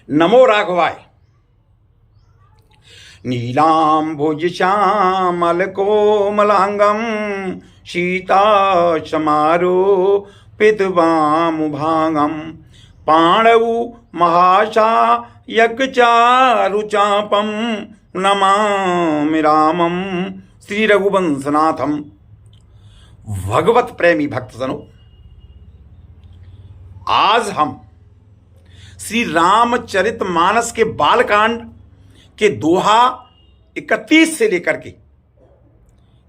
नमो राघवाय। नीलाम्बुज श्यामल कोमलांगम सीताशमारोपितवामुभागम पाणौ महाशायक चारुचापम नमामि रामम श्री रघुवंशनाथम। भगवत प्रेमी भक्तजनों, आज हम श्री रामचरितमानस के बालकांड के दोहा 31 से लेकर के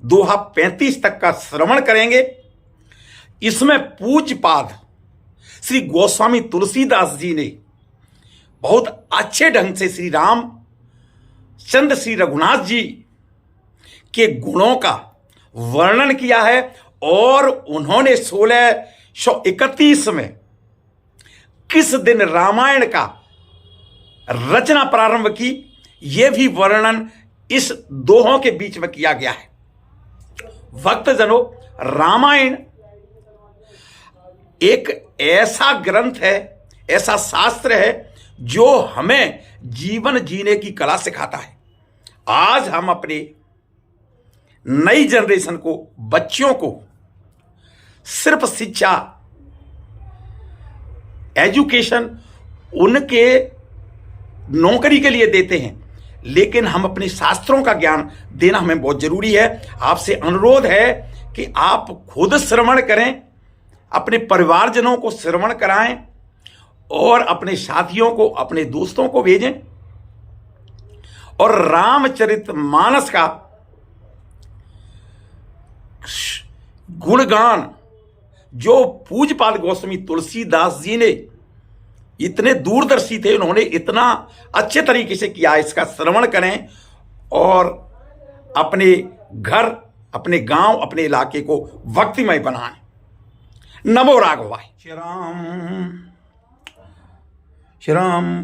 दोहा 35 तक का श्रवण करेंगे। इसमें पूज्यपाद श्री गोस्वामी तुलसीदास जी ने बहुत अच्छे ढंग से श्री राम चंद्र श्री रघुनाथ जी के गुणों का वर्णन किया है और उन्होंने 1631 में किस दिन रामायण का रचना प्रारंभ की, यह भी वर्णन इस दोहों के बीच में किया गया है। भक्तजनों, रामायण एक ऐसा ग्रंथ है, ऐसा शास्त्र है जो हमें जीवन जीने की कला सिखाता है। आज हम अपने नई जनरेशन को, बच्चों को सिर्फ शिक्षा, एजुकेशन उनके नौकरी के लिए देते हैं, लेकिन हम अपने शास्त्रों का ज्ञान देना हमें बहुत जरूरी है। आपसे अनुरोध है कि आप खुद श्रवण करें, अपने परिवारजनों को श्रवण कराएं और अपने साथियों को, अपने दोस्तों को भेजें। और रामचरितमानस का गुणगान जो पूज्यपाद गोस्वामी तुलसीदास जी ने, इतने दूरदर्शी थे, उन्होंने इतना अच्छे तरीके से किया, इसका श्रवण करें और अपने घर, अपने गांव, अपने इलाके को भक्तिमय बनाएं। नमो राघवाय। श्री राम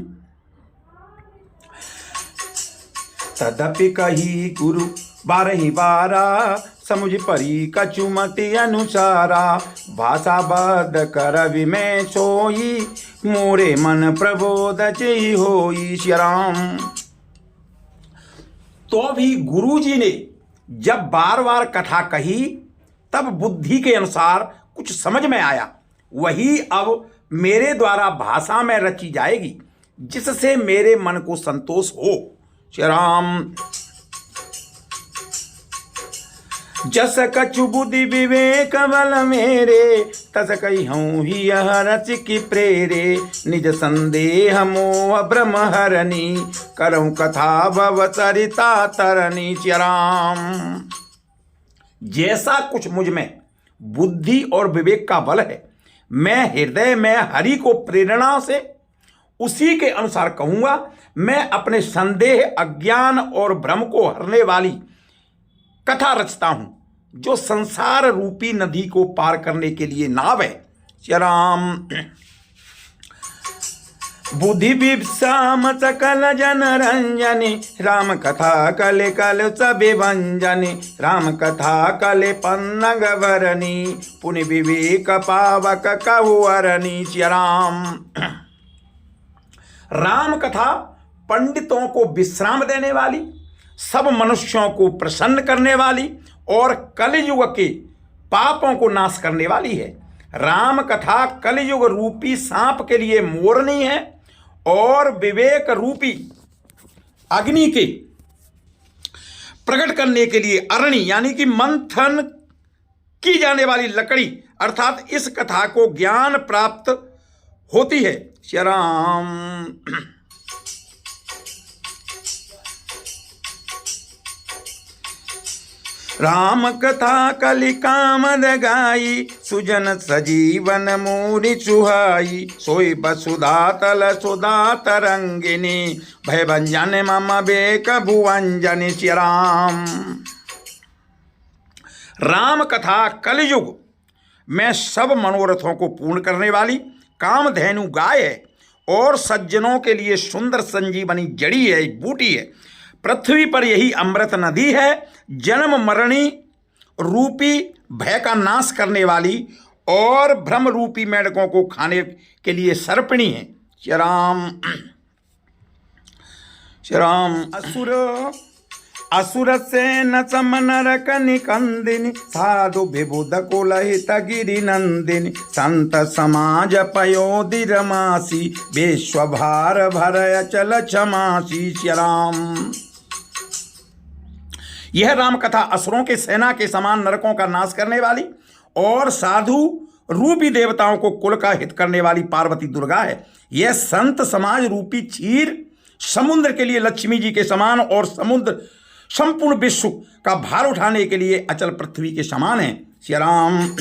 तदपि कही गुरु बारही बारा समुझ परी कचुमति अनुसारा भाषा बद्ध कर विमय सोई मोरे मन प्रबोध चई होई। श्री राम। तो भी गुरु जी ने जब बार बार कथा कही तब बुद्धि के अनुसार कुछ समझ में आया, वही अब मेरे द्वारा भाषा में रची जाएगी जिससे मेरे मन को संतोष हो। श्री राम। जस कछु बुद्धि विवेक बल मेरे तस कहूँ ही यह रच की प्रेरे निज संदेह मोह ब्रह्म हरणी करऊँ कथा भव चरिता तरणी। श्री राम। जैसा कुछ मुझ में बुद्धि और विवेक का बल है, मैं हृदय में हरि को प्रेरणा से उसी के अनुसार कहूंगा। मैं अपने संदेह, अज्ञान और भ्रम को हरने वाली कथा रचता हूं जो संसार रूपी नदी को पार करने के लिए नाव है। श्री राम। बुद्धि विषाम सकल जन रंजनी राम कथा कले कल सबे भंजनी राम कथा कले पन्नग वरनी पुनि विवेक पावक कहु अरनी। श्री राम। राम कथा पंडितों को विश्राम देने वाली, सब मनुष्यों को प्रसन्न करने वाली और कलयुग के पापों को नाश करने वाली है। राम कथा कलयुग रूपी सांप के लिए मोरनी है और विवेक रूपी अग्नि के प्रकट करने के लिए अरणी यानी कि मंथन की जाने वाली लकड़ी, अर्थात इस कथा को ज्ञान प्राप्त होती है। श्री राम। राम कथा कलि कामद गाई सुजन सजीवन मूरि चुहाई सोई बसुधा तल सुधा तरंगिनी भय भंजन मम बेक भुवंजनि। श्री राम। राम कथा कलयुग में सब मनोरथों को पूर्ण करने वाली कामधेनु गाय है और सज्जनों के लिए सुंदर संजीवनी जड़ी है, एक बूटी है। पृथ्वी पर यही अमृत नदी है, जन्म मरणी रूपी भय का नाश करने वाली और भ्रम रूपी मेढकों को खाने के लिए सर्पिणी है। श्री राम। श्री राम। असुर सेन समन रक निकंदिनी साधु विबुध कुलहित गिरि नंदिनी संत समाज पयोधि रमासी विश्व भार भरय चल क्षमासी। श्री राम। यह राम कथा असुरों के सेना के समान नरकों का नाश करने वाली और साधु रूपी देवताओं को कुल का हित करने वाली पार्वती दुर्गा है। यह संत समाज रूपी क्षीर समुद्र के लिए लक्ष्मी जी के समान और समुद्र संपूर्ण विश्व का भार उठाने के लिए अचल पृथ्वी के समान है। श्री राम।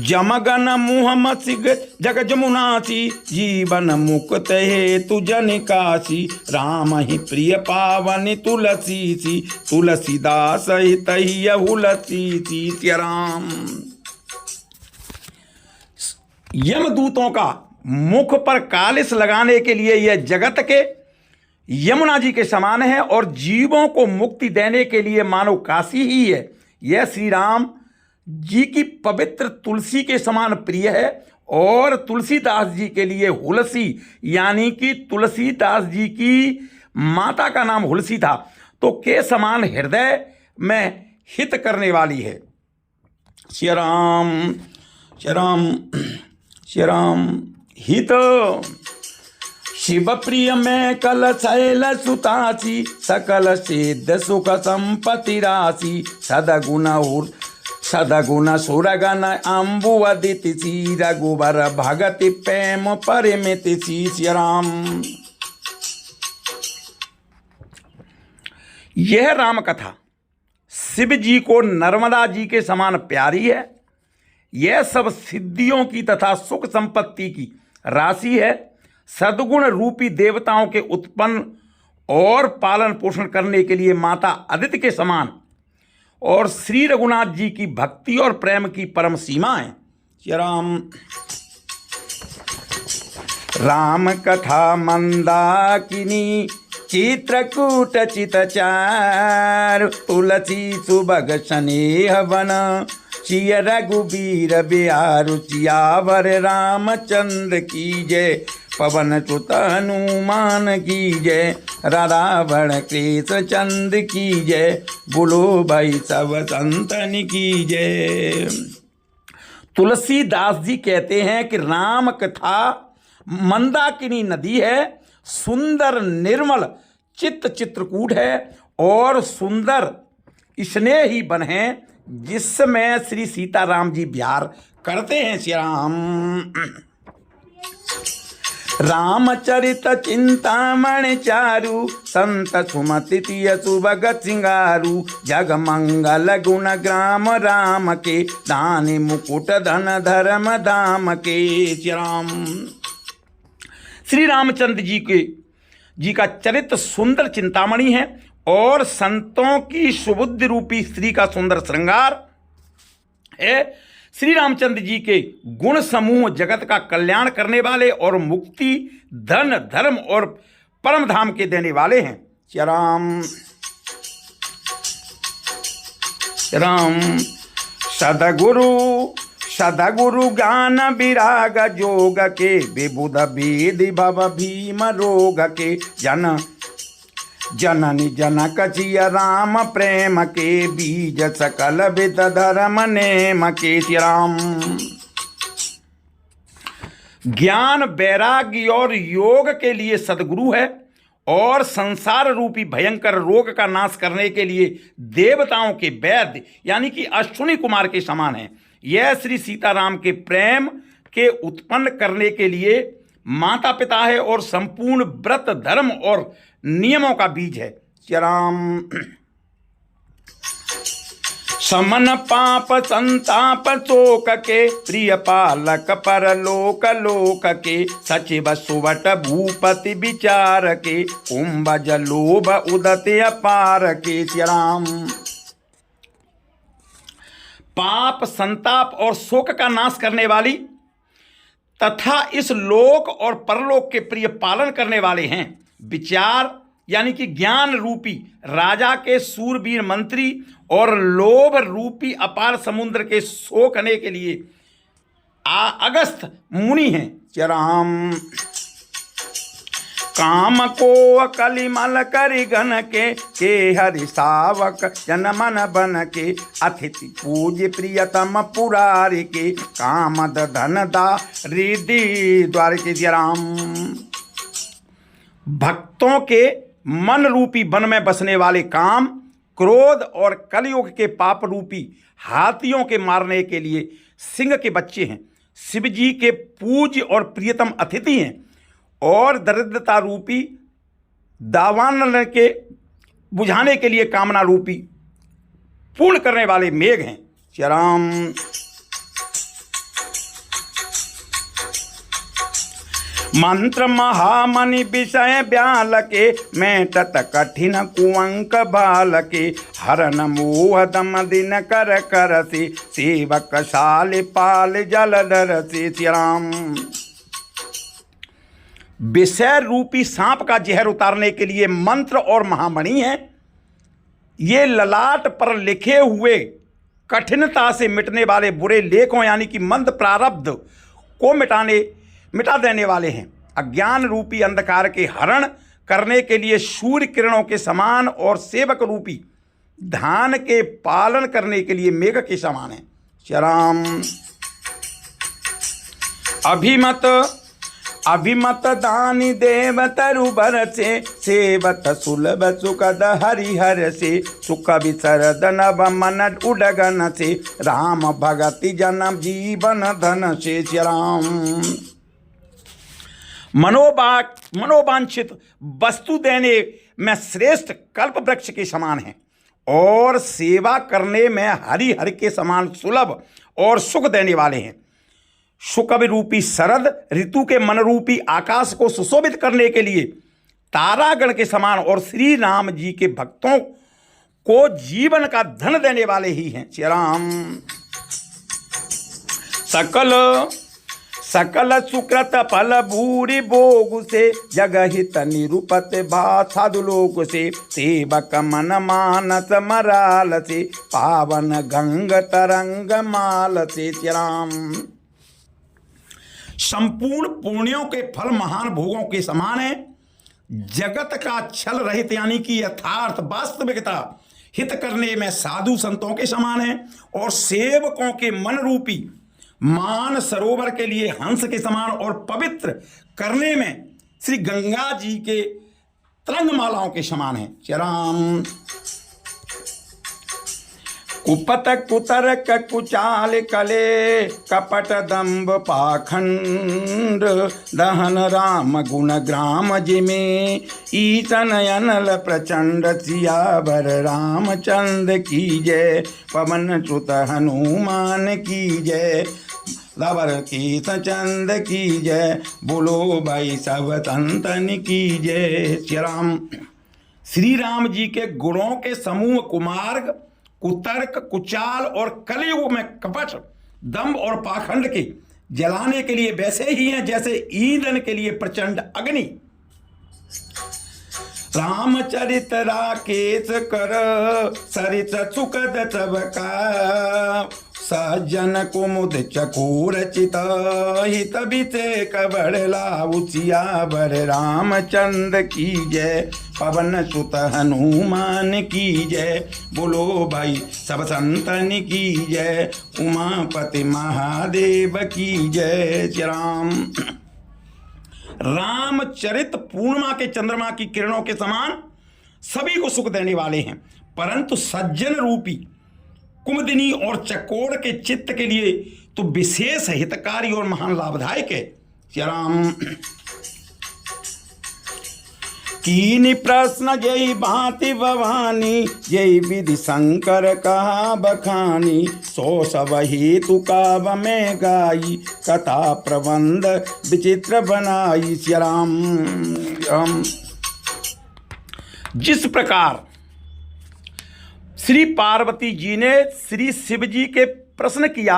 जमगन मुह मसिग जग जमुनासी जीवन मुक्त हेतु जन काशी राम ही प्रिय पावन तुलसी सी तुलसीदास हित हुलसी सी। श्री राम। यमदूतों का मुख पर कालिस लगाने के लिए यह जगत के यमुना जी के समान है और जीवों को मुक्ति देने के लिए मानो काशी ही है। यह श्री राम जी की पवित्र तुलसी के समान प्रिय है और तुलसीदास जी के लिए हुलसी यानी कि तुलसीदास जी की माता का नाम हुलसी था तो के समान हृदय में हित करने वाली है। श्री राम। श्री राम। श्री राम। हित शिव प्रिय में कल शैल सुतासी सकल सिद्ध सुख संपत्ति राशि सदगुण सुरगन अम्बु अदिति सी रघुबर भगति प्रेम परिमिति सी। श्री राम। यह राम कथा शिव जी को नर्मदा जी के समान प्यारी है। यह सब सिद्धियों की तथा सुख संपत्ति की राशि है। सद्गुण रूपी देवताओं के उत्पन्न और पालन पोषण करने के लिए माता अदिति के समान और श्री रघुनाथ जी की भक्ति और प्रेम की परम सीमा है। श्री राम। राम कथा मंदाकिनी चित्रकूट चितचार तुलसी सुभग स्नेह वन चिय रघुबीर बिहारु चियावर रामचंद्र की जय पवन सुत हनुमान की जय रावण कृष्ण चंद्र की जय बोलो भाई सब संतन की जय। तुलसीदास जी कहते हैं कि राम कथा मंदाकिनी नदी है, सुंदर निर्मल चित्त चित्रकूट है और सुंदर स्नेही वन है जिसमें श्री सीताराम जी विहार करते हैं। श्री राम। रामचरित चिंतामणि चारु संत सुमति सुभगत सिंगारू जग मंगल गुण ग्राम राम के दानी मुकुट धन धर्म धाम के। श्री राम। श्री रामचंद्र जी का चरित्र सुंदर चिंतामणि है और संतों की सुबुद्धि रूपी स्त्री का सुंदर श्रृंगार है। श्री रामचंद्र जी के गुण समूह जगत का कल्याण करने वाले और मुक्ति धन धर्म और परम धाम के देने वाले हैं। श्री राम। राम। सदगुरु ज्ञान विराग जोग के विबुध विधि भव भीम रोग के जननी जनक जिय राम प्रेम के बीज सकल विद धर्म नेम के। श्री राम। ज्ञान वैराग्य और योग के लिए सदगुरु है और संसार रूपी भयंकर रोग का नाश करने के लिए देवताओं के वैद्य यानी कि अश्विनी कुमार के समान है। यह श्री सीताराम के प्रेम के उत्पन्न करने के लिए माता पिता है और संपूर्ण व्रत धर्म और नियमों का बीज है। श्री राम। समन पाप संताप शोक के प्रिय पालक परलोक लोक के सचिव सुवट भूपति विचार के कुंभज लोभ उदते अपार के। श्री राम। पाप संताप और शोक का नाश करने वाली तथा इस लोक और परलोक के प्रिय पालन करने वाले हैं। विचार यानी कि ज्ञान रूपी राजा के सूरवीर मंत्री और लोभ रूपी अपार समुद्र के सोखने के लिए अगस्त मुनि हैं। श्री राम। काम को कलिमल करि गन के हरि सावक जन मन बन के अतिथि पूज प्रियतम पुरारी के कामद धन दा रिद्धि द्वार के जय राम। भक्तों के मन रूपी वन में बसने वाले काम, क्रोध और कलयुग के पाप रूपी हाथियों के मारने के लिए सिंह के बच्चे हैं। शिव जी के पूज्य और प्रियतम अतिथि हैं और दरिद्रता रूपी दावानल के बुझाने के लिए कामना रूपी पूर्ण करने वाले मेघ हैं। श्री राम। मंत्र महामणि विषय ब्याल के मैं तत कठिन कुंक बाल के हरन मोह दम दिन कर कर से सेवक शाल पाल जलधर से। श्री राम। विषय रूपी सांप का जहर उतारने के लिए मंत्र और महामणि है। ये ललाट पर लिखे हुए कठिनता से मिटने वाले बुरे लेखों यानी कि मंद प्रारब्ध को मिटा देने वाले हैं। अज्ञान रूपी अंधकार के हरण करने के लिए सूर्य किरणों के समान और सेवक रूपी धान के पालन करने के लिए मेघ के समान है। श्री राम। अभिमत दानी देव तरुबर से सेवत सुलभ सुखद हरिहर से सुख विसरद नभ मन उडगन से राम भगति जन्म जीवन धन से। श्री राम। मनोवांछित वस्तु देने में श्रेष्ठ कल्प वृक्ष के समान है और सेवा करने में हरिहर के समान सुलभ और सुख देने वाले हैं। शुकव रूपी शरद ऋतु के मन रूपी आकाश को सुशोभित करने के लिए तारागण के समान और श्री राम जी के भक्तों को जीवन का धन देने वाले ही हैं। श्री राम। सकल सुकृत फल भूरि भोग से जगहित निरूपत साधु लोक से सेवक मन मानस मराल से पावन गंग तरंग माल से। श्री राम। संपूर्ण पुण्यों के फल महान भोगों के समान है। जगत का छल रहित यानी कि यथार्थ वास्तविकता हित करने में साधु संतों के समान है और सेवकों के मन रूपी मान सरोवर के लिए हंस के समान और पवित्र करने में श्री गंगा जी के तरंग मालाओं के समान है। श्री राम। कुपत कुतर्क कुचाल कले कपट दंभ पाखंड दहन राम गुण ग्राम जिमे ईतन अनल प्रचंड सियावर रामचंद्र की जय पवन सुत हनुमान की जय लवर की सचंद की जय बोलो भाई सब संतन की जय। श्री राम। श्री राम जी के गुणों के समूह कुमार्ग कुतर्क कुचाल और कलयुग में कपट दंभ और पाखंड के जलाने के लिए वैसे ही हैं जैसे ईंधन के लिए प्रचंड अग्नि। रामचरित राकेश कर सरित सुखद सबका सज्जन कुमुद चकोर चित हित बिते कबड़ लाउसियावर रामचंद्र की जय पवन सुत हनुमान की जय बोलो भाई सब संतन की जय उमापति महादेव की जय। श्री राम। रामचरित पूर्णिमा के चंद्रमा की किरणों के समान सभी को सुख देने वाले हैं, परंतु सज्जन रूपी कुमुदिनी और चकोर के चित्त के लिए तो विशेष हितकारी और महान लाभदायक है। श्री राम। कीनी प्रश्न जय भांति भवानी जय विधि शंकर कहा बखानी सो सब हेतु काव में गाई कथा प्रबंध विचित्र बनाई। श्री राम। जिस प्रकार श्री पार्वती जी ने श्री शिव जी के प्रश्न किया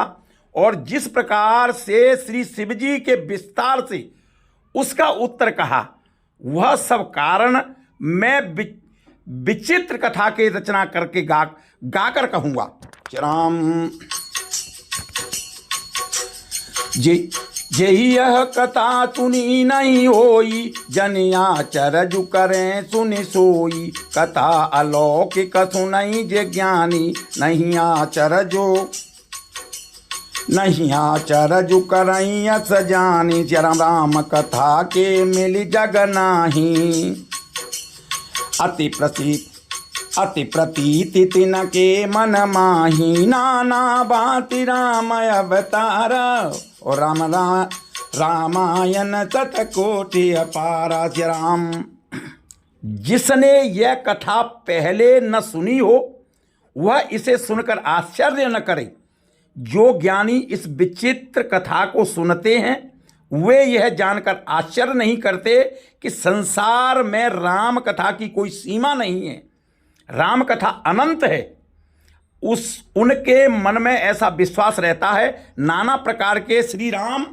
और जिस प्रकार से श्री शिव जी के विस्तार से उसका उत्तर कहा, वह सब कारण मैं विचित्र कथा की रचना करके गाकर कहूंगा। राम। जेहि यह कथा सुनी नहीं होई, जनिया चरजु करें सुनि सोई। कथा अलौकिक सुनई जे ज्ञानी, नहीं आचरजो नहीं आचरजु करई अस जानी। जरा राम कथा के मिली जग नाही, अति प्रतीति तिनके मन माही। नाना भांति राम अवतार, और रामायण शतकोटि अपारा। राम, जिसने यह कथा पहले न सुनी हो वह इसे सुनकर आश्चर्य न करे। जो ज्ञानी इस विचित्र कथा को सुनते हैं वे यह जानकर आश्चर्य नहीं करते कि संसार में राम कथा की कोई सीमा नहीं है, राम कथा अनंत है। उनके मन में ऐसा विश्वास रहता है। नाना प्रकार के श्री राम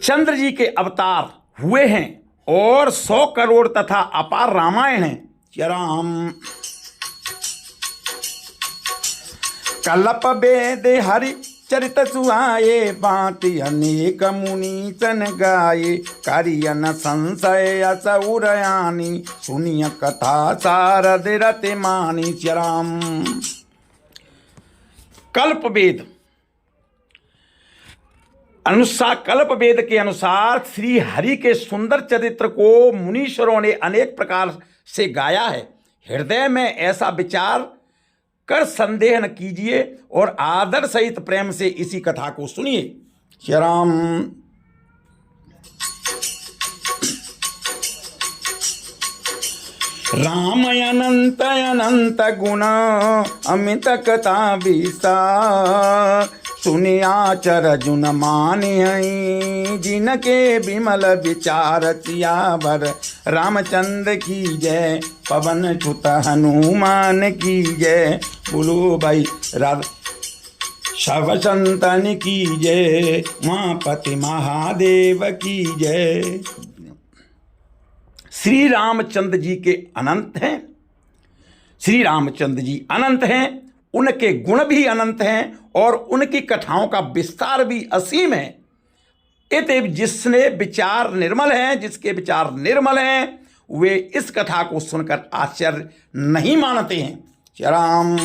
चंद्र जी के अवतार हुए हैं और 100 करोड़ तथा अपार रामायण है। राम कल्प वेद हरि चरित सुहाये, भांति अनेक मुनि सन गाये। करियन संशय असुरयानी, सुनिय कथा सारद रति मानी। राम, कल्प वेद के अनुसार श्री हरि के सुंदर चरित्र को मुनीश्वरों ने अनेक प्रकार से गाया है। हृदय में ऐसा विचार कर संदेह न कीजिए और आदर सहित प्रेम से इसी कथा को सुनिए। राम, राम अनंत अनंत गुण अमित कथा विस्तार। सुनिया चरजुन मानियई, जिनके विमल विचार सियावर। रामचंद्र की जय, पवन सुत हनुमान की जय। बोलो भाई शव संतन की जय, मापति महादेव की जय। श्री रामचंद्र जी के अनंत हैं, श्री रामचंद्र जी अनंत हैं, उनके गुण भी अनंत हैं और उनकी कथाओं का विस्तार भी असीम है। इतने जिसने विचार निर्मल हैं, जिसके विचार निर्मल हैं, वे इस कथा को सुनकर आश्चर्य नहीं मानते हैं। राम,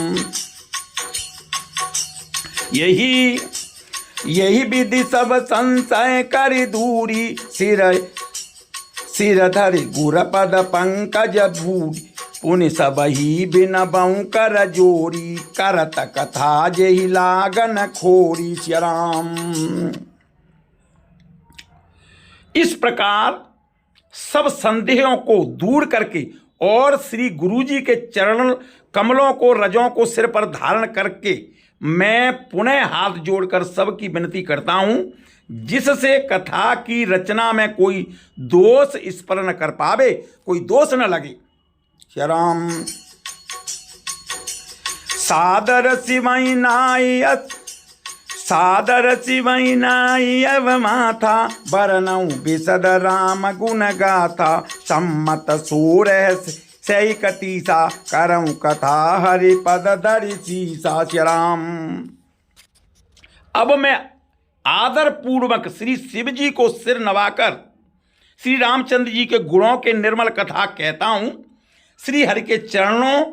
यही विधि सब संशय कर दूरी। सिर धरि गुर पद पंकज भूरी। पुनि सबही बिन बऊ कर जोरी। करत कथा जेहि लागन खोरी। राम, इस प्रकार सब संदेहों को दूर करके और श्री गुरु जी के चरण कमलों को रजों को सिर पर धारण करके मैं पुनः हाथ जोड़कर सबकी विनती करता हूं, जिससे कथा की रचना में कोई दोष स्मरण कर पावे, कोई दोष न लगे। राम, सादर शिवई नाई अव माथा। बरनऊ बिसद राम गुण गाथा। सम्मत सूरह सही कतीसा। करऊं कथा हरि पद धरि सीसा। राम, अब मैं आदर पूर्वक श्री शिव जी को सिर नवाकर श्री रामचंद्र जी के गुणों के निर्मल कथा कहता हूं। श्री हरि के चरणों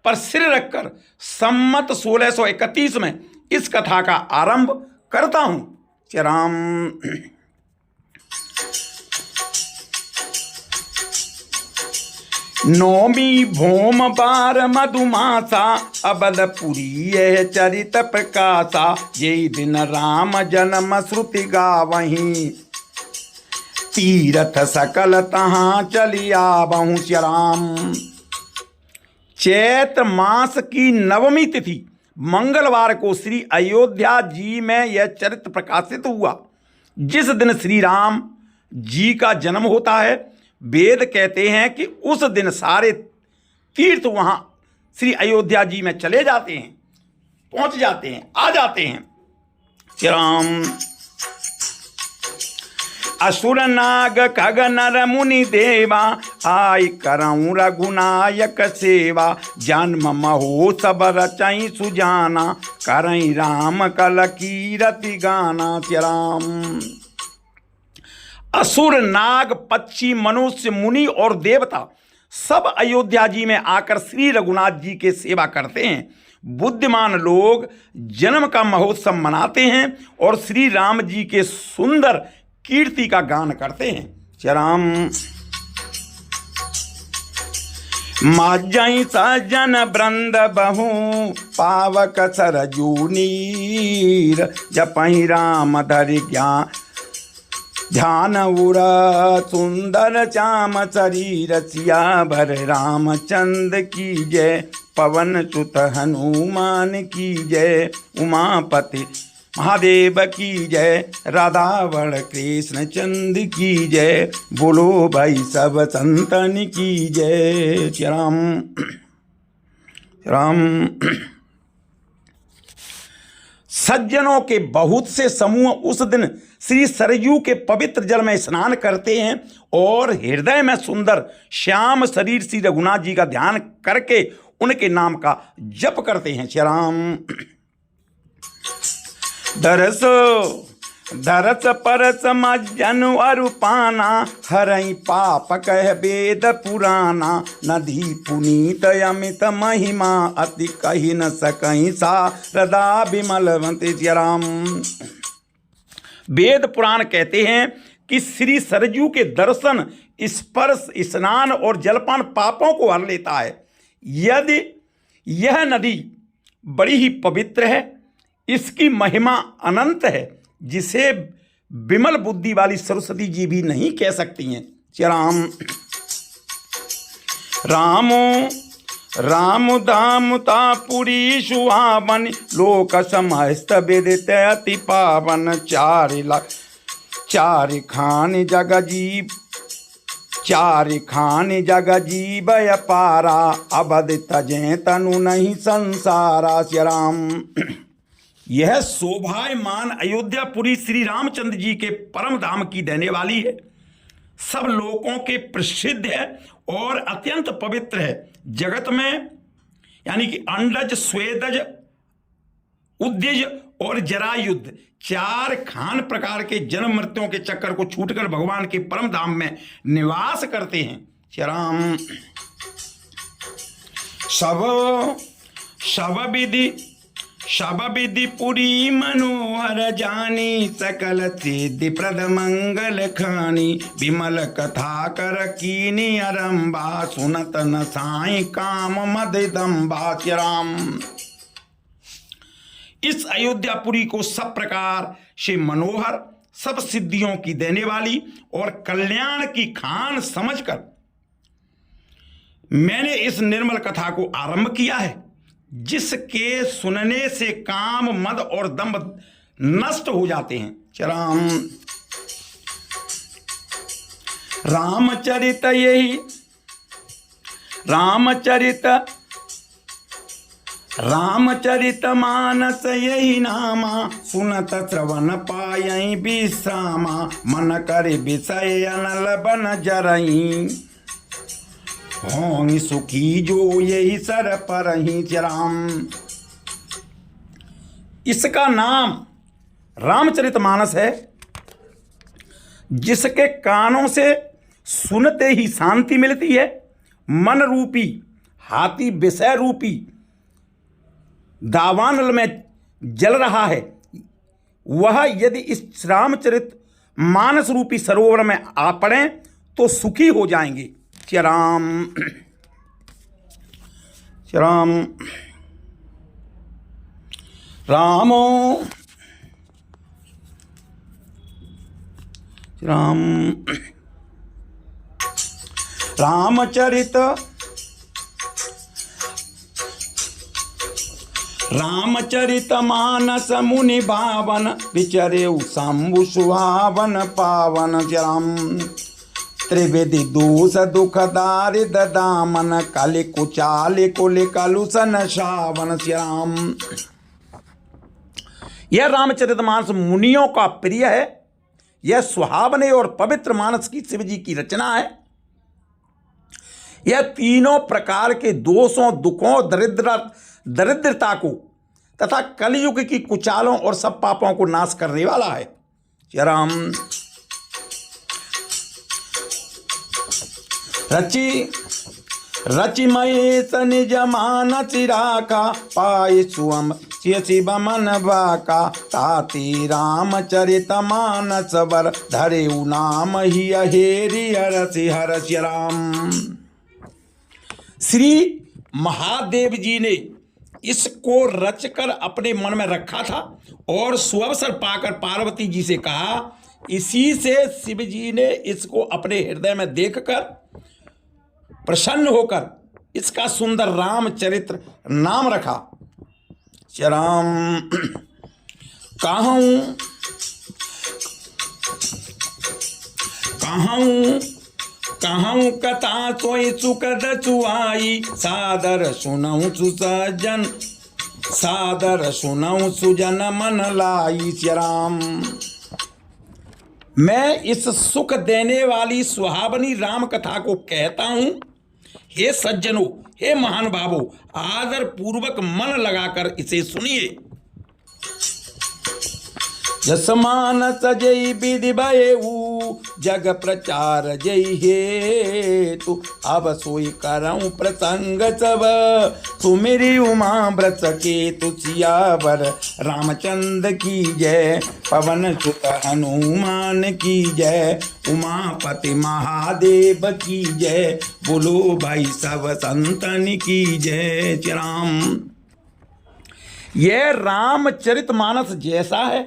पर सिर रखकर सम्मत 1631 में इस कथा का आरंभ करता हूं। राम, नौमी भोम बार मधुमासा। अबलपुरी यह चरित प्रकाशा। यही दिन राम जन्म श्रुति गावहीं। तीरथ सकल तहां चलिया बहु। राम, चैत्र मास की नवमी तिथि मंगलवार को श्री अयोध्या जी में यह चरित्र प्रकाशित हुआ। जिस दिन श्री राम जी का जन्म होता है, वेद कहते हैं कि उस दिन सारे तीर्थ वहां श्री अयोध्या जी में चले जाते हैं, पहुंच जाते हैं, आ जाते हैं। राम, असुर नाग खग नर मुनि देवा, आई करऊं रघुनायक सेवा। जन्म महो सब रचई सुजाना, करई राम कल कीरति गाना। श्री राम। असुर नाग पक्षी मनुष्य मुनि और देवता सब अयोध्या जी में आकर श्री रघुनाथ जी के सेवा करते हैं। बुद्धिमान लोग जन्म का महोत्सव मनाते हैं और श्री राम जी के सुंदर कीर्ति का गान करते हैं। चराम। माजई सजन ब्रंद बहु, पावक सरजू नीर। जपहि राम धरि ज्ञान ध्यान उरा, सुंदर चाम शरीर। सियावर रामचंद्र की जय, पवन सुत हनुमान की जय। उमापति महादेव की जय, राधावण कृष्ण चंद्र की जय। बोलो भाई सब संतन की जय। श्री राम। राम। सज्जनों के बहुत से समूह उस दिन श्री सरयू के पवित्र जल में स्नान करते हैं और हृदय में सुंदर श्याम शरीर श्री रघुनाथ जी का ध्यान करके उनके नाम का जप करते हैं। श्री राम। दरस परस मज्जन अरुपाना, हरई पाप कह वेद पुराना। नदी पुनीत अमित महिमा, अति कही न सकहीं सारदा विमलवंती। श्री राम। वेद पुराण कहते हैं कि श्री सरजू के दर्शन, स्पर्श, स्नान और जलपान पापों को हर लेता है। यदि यह नदी बड़ी ही पवित्र है, इसकी महिमा अनंत है, जिसे विमल बुद्धि वाली सरस्वती जी भी नहीं कह सकती हैं। श्री राम। रामो राम धाम तापुरी सुहावन, लोक समस्त विदित अति पावन। चारि खान जग जीव अपारा, अबद तजें तनु नहीं संसारा। श्री राम। यह शोभायमान अयोध्यापुरी श्री रामचंद्र जी के परम धाम की देने वाली है, सब लोगों के प्रसिद्ध है और अत्यंत पवित्र है। जगत में यानी कि अंडज, स्वेदज, उद्यज और जरायुद्ध 4 खान प्रकार के जन्म मृत्युओं के चक्कर को छूटकर भगवान के परम धाम में निवास करते हैं। श्री राम। शब विधि पुरी मनोहर जानी, सकल सिद्धि प्रद मंगल खानी। विमल कथा कर कीनी अरंबा, सुनत न साई काम मददम्बा। श्री राम। इस अयोध्यापुरी को सब प्रकार से मनोहर, सब सिद्धियों की देने वाली और कल्याण की खान समझकर मैंने इस निर्मल कथा को आरंभ किया है, जिसके सुनने से काम, मद और दंभ नष्ट हो जाते हैं। राम। रामचरित यही रामचरित मानस यही नामा, सुनत श्रवण पायई विश्रामा। मन कर विषय अनल बन जरई, होंगी सुखी जो यही सर परही। राम। इसका नाम रामचरितमानस है, जिसके कानों से सुनते ही शांति मिलती है। मन रूपी हाथी विषय रूपी दावानल में जल रहा है, वह यदि इस रामचरित मानस रूपी सरोवर में आ पड़े तो सुखी हो जाएंगे। श्री राम। श्री राम। रामो राम। रामचरित मानस मुनि भावन, विचरे शंभु सुहावन पावन। राम। त्रिविधि दोष दुख दारिद दामन, कलि कुचालि कुलि कलुषन शावन। श्री राम। यह रामचरितमानस मुनियों का प्रिय है, यह सुहावने और पवित्र मानस की शिव जी की रचना है। यह तीनों प्रकार के दोषों, दुखों, दरिद्रता को तथा कलयुग की कुचालों और सब पापों को नाश करने वाला है। जय राम। रचि महेश निज मानस राखा, पाए सुअम शिव मन बाका, ताती रामचरित मानस वर, धरे नाम ही हेरि हरसि हरसि राम। श्री महादेव जी ने इसको रचकर अपने मन में रखा था और सुअवसर पाकर पार्वती जी से कहा। इसी से शिव जी ने इसको अपने हृदय में देखकर प्रसन्न होकर इसका सुंदर रामचरित्र नाम रखा। राम कहूँ कथा सोई सुखद सुहाई, सादर सुनऊँ सुसजन, सादर सुनऊँ सुजन मन लाई। राम, मैं इस सुख देने वाली सुहावनी राम कथा को कहता हूं। हे सज्जनों, हे महानुभावों, आदर पूर्वक मन लगाकर इसे सुनिए। जसमान सजई विधि भयऊ, जग प्रचार जय हेतु, अब सोई करऊं प्रसंग सब, सुमेरी उमा व्रत केतु। सियावर रामचंद्र की जय, पवन सुत हनुमान की जय, उमापति महादेव की जय, बोलो भाई सब संतन की जय। राम, यह रामचरितमानस जैसा है,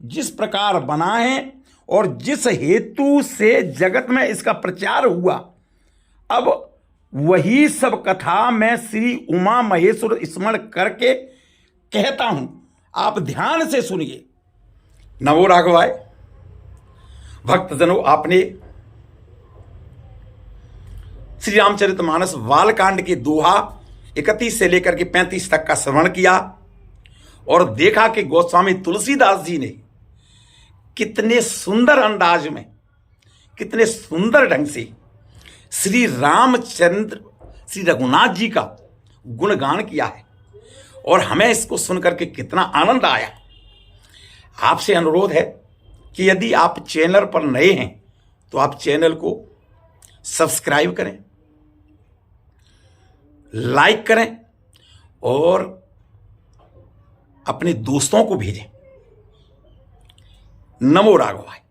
जिस प्रकार बना है और जिस हेतु से जगत में इसका प्रचार हुआ, अब वही सब कथा मैं श्री उमा महेश्वर स्मरण करके कहता हूं। आप ध्यान से सुनिए। नमो राघवाय। भक्तजनों, आपने श्री रामचरितमानस बालकांड के दोहा 31 से लेकर के 35 तक का श्रवण किया और देखा कि गोस्वामी तुलसीदास जी ने कितने सुंदर अंदाज में, कितने सुंदर ढंग से श्री रामचंद्र, श्री रघुनाथ जी का गुणगान किया है और हमें इसको सुनकर के कितना आनंद आया। आपसे अनुरोध है कि यदि आप चैनल पर नए हैं तो आप चैनल को सब्सक्राइब करें, लाइक करें और अपने दोस्तों को भेजें। नमो राघवाय।